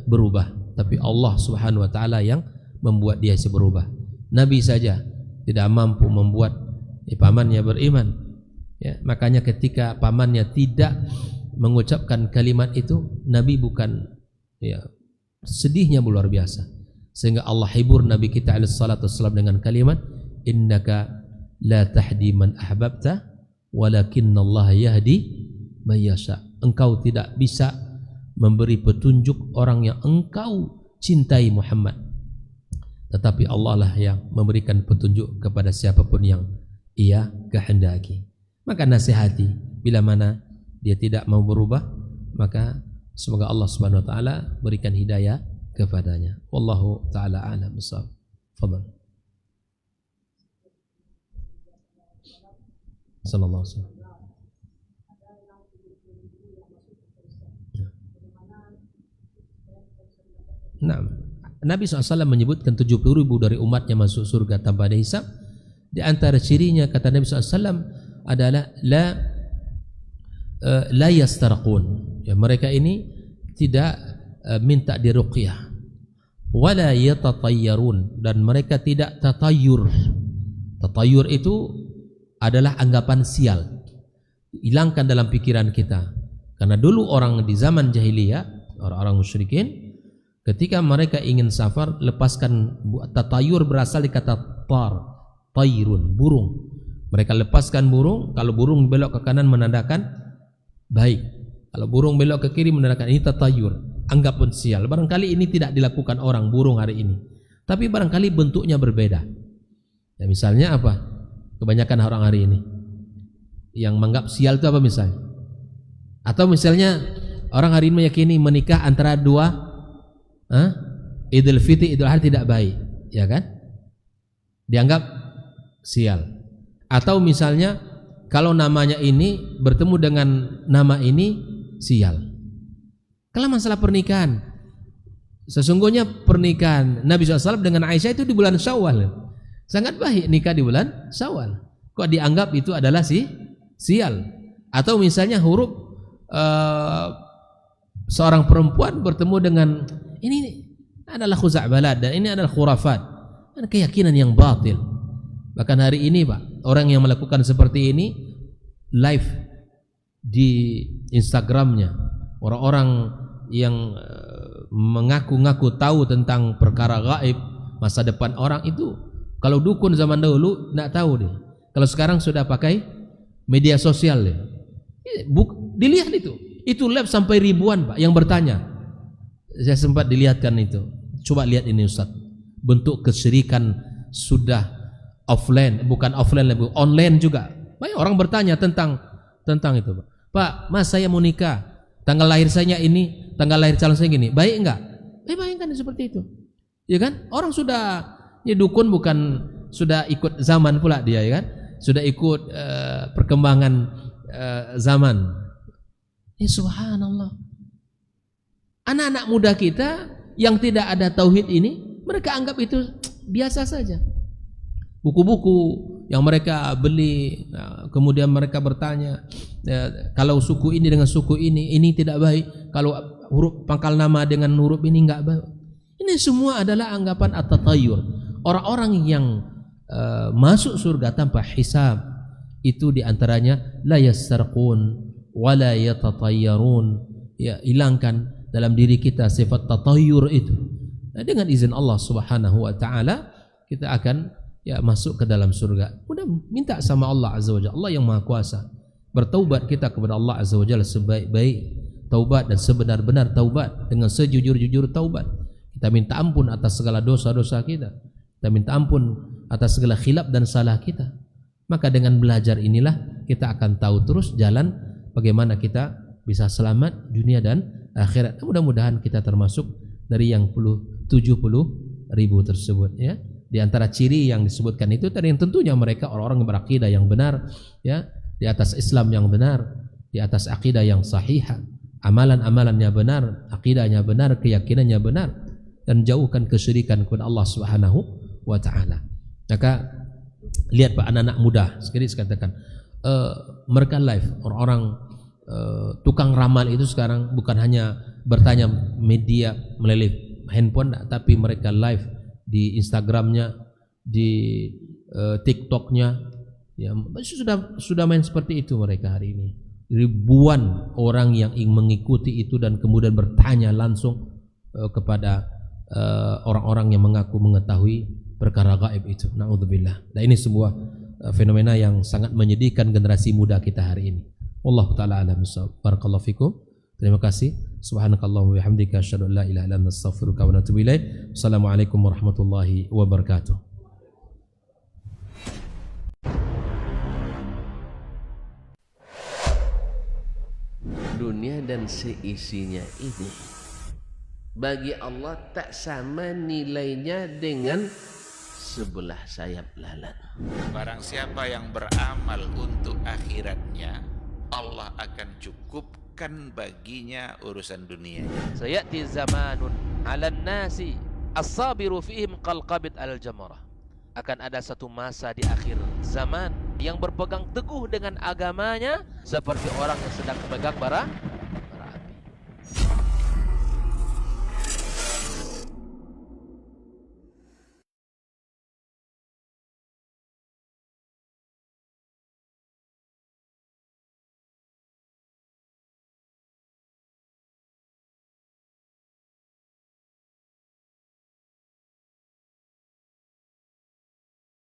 berubah, tapi Allah Subhanahu wa taala yang membuat dia berubah. Nabi saja tidak mampu membuat pamannya beriman. Makanya ketika pamannya tidak mengucapkan kalimat itu, Nabi bukan sedihnya luar biasa, sehingga Allah hibur Nabi kita alaihi salatu wassalam dengan kalimat innaka la tahdi man ahbabta walakinnallaha yahdi may yasha. Engkau tidak bisa memberi petunjuk orang yang engkau cintai Muhammad, tetapi Allah lah yang memberikan petunjuk kepada siapapun yang ia kehendaki. Maka nasihati, bila mana dia tidak mau berubah, maka semoga Allah Subhanahu wa taala berikan hidayah kepadanya. Wallahu taala a'lam bissawab. Fadhal. Sallallahu alaihi wasallam. Nah, Nabi SAW menyebutkan 70.000 dari umatnya masuk surga tanpa ada hisab. Di antara cirinya, kata Nabi SAW, adalah la yastarqun. Mereka ini tidak minta diruqyah, wala yatatayyarun, dan mereka tidak tatayyur. Tatayyur itu adalah anggapan sial. Hilangkan dalam pikiran kita. Karena dulu orang di zaman jahiliyah, orang-orang musyrikin, ketika mereka ingin safar, lepaskan tatayur, berasal dari kata tayrun, burung. Mereka lepaskan burung. Kalau burung belok ke kanan menandakan baik, kalau burung belok ke kiri menandakan ini tatayur, anggapan sial. Barangkali ini tidak dilakukan orang burung hari ini, tapi barangkali bentuknya berbeda. Misalnya apa? Kebanyakan orang hari ini yang menganggap sial itu apa misalnya? Atau misalnya orang hari ini meyakini menikah antara dua Idul Fitri, Idul Adha tidak baik, ya kan? Dianggap sial. Atau misalnya kalau namanya ini bertemu dengan nama ini sial. Kalau masalah pernikahan, sesungguhnya pernikahan Nabi SAW dengan Aisyah itu di bulan Syawal. Sangat baik nikah di bulan Syawal. Kok dianggap itu adalah sial? Atau misalnya huruf seorang perempuan bertemu dengan ini adalah khuza'balat dan ini adalah khurafat, dan keyakinan yang batil. Bahkan hari ini, Pak, orang yang melakukan seperti ini live di Instagramnya, orang-orang yang mengaku-ngaku tahu tentang perkara gaib, masa depan orang itu. Kalau dukun zaman dahulu tidak tahu deh. Kalau sekarang sudah pakai media sosial deh. Dilihat itu live sampai ribuan, Pak, yang bertanya. Saya sempat dilihatkan itu. Coba lihat ini, Ustaz. Bentuk kesyirikan sudah offline, bukan offline lagi, online juga. Banyak orang bertanya tentang itu, Pak. Pak, Mas, saya mau nikah, tanggal lahir saya ini, tanggal lahir calon saya gini, baik enggak? Bayangkan seperti itu, ya kan? Orang sudah, ya dukun bukan sudah ikut zaman pula dia, ya kan? Sudah ikut perkembangan zaman. Ya subhanallah. Anak-anak muda kita yang tidak ada tauhid ini, mereka anggap itu biasa saja. Buku-buku yang mereka beli, kemudian mereka bertanya, kalau suku ini dengan suku ini tidak baik, kalau huruf pangkal nama dengan huruf ini enggak baik. Ini semua adalah anggapan at-tatayyur. Orang-orang yang masuk surga tanpa hisab itu diantaranya la yastarqun wa la yatatayyarun, ya, hilangkan dalam diri kita sifat tatayyur itu. Nah, dengan izin Allah Subhanahu wa taala kita akan masuk ke dalam surga. Mudah minta sama Allah Azza wa Jalla, Allah yang Maha Kuasa. Bertaubat kita kepada Allah Azza wa Jalla sebaik-baik taubat dan sebenar-benar taubat, dengan sejujur-jujur taubat. Kita minta ampun atas segala dosa-dosa kita. Kita minta ampun atas segala khilaf dan salah kita. Maka dengan belajar inilah kita akan tahu terus jalan bagaimana kita bisa selamat dunia dan akhirat. Mudah-mudahan kita termasuk dari yang 70.000 tersebut, ya. Di antara ciri yang disebutkan itu tadi yang tentunya mereka orang-orang yang berakidah yang benar, ya, di atas Islam yang benar, di atas akidah yang sahihah, amalan-amalannya benar, akidahnya benar, keyakinannya benar, dan jauhkan kesyirikan kepada Allah Subhanahu wa taala. Maka lihat Pak, anak-anak muda sekali katakan, mereka live, orang-orang tukang ramal itu sekarang bukan hanya bertanya media melalui handphone, tapi mereka live di Instagramnya, di TikToknya, ya, sudah main seperti itu mereka hari ini. Ribuan orang yang ingin mengikuti itu dan kemudian bertanya langsung kepada orang-orang yang mengaku mengetahui perkara gaib itu. Na'udzubillah. Nah, ini sebuah fenomena yang sangat menyedihkan generasi muda kita hari ini. Wallahu taala a'lam bissawab. Barakallahu fikum. Terima kasih. Subhanakallahumma wa bihamdika asyhadu an la ilaha illa anta astaghfiruka wa atubu ilaik. Assalamualaikum warahmatullahi wabarakatuh. Dunia dan seisinya ini bagi Allah tak sama nilainya dengan sebelah sayap lalat. Barang siapa yang beramal untuk akhiratnya, Allah akan cukupkan baginya urusan dunianya. Sayati zamanun 'alan nasi as-sabiru fihim qalqabit al-jamarah. Akan ada satu masa di akhir zaman yang berpegang teguh dengan agamanya seperti orang yang sedang memegang bara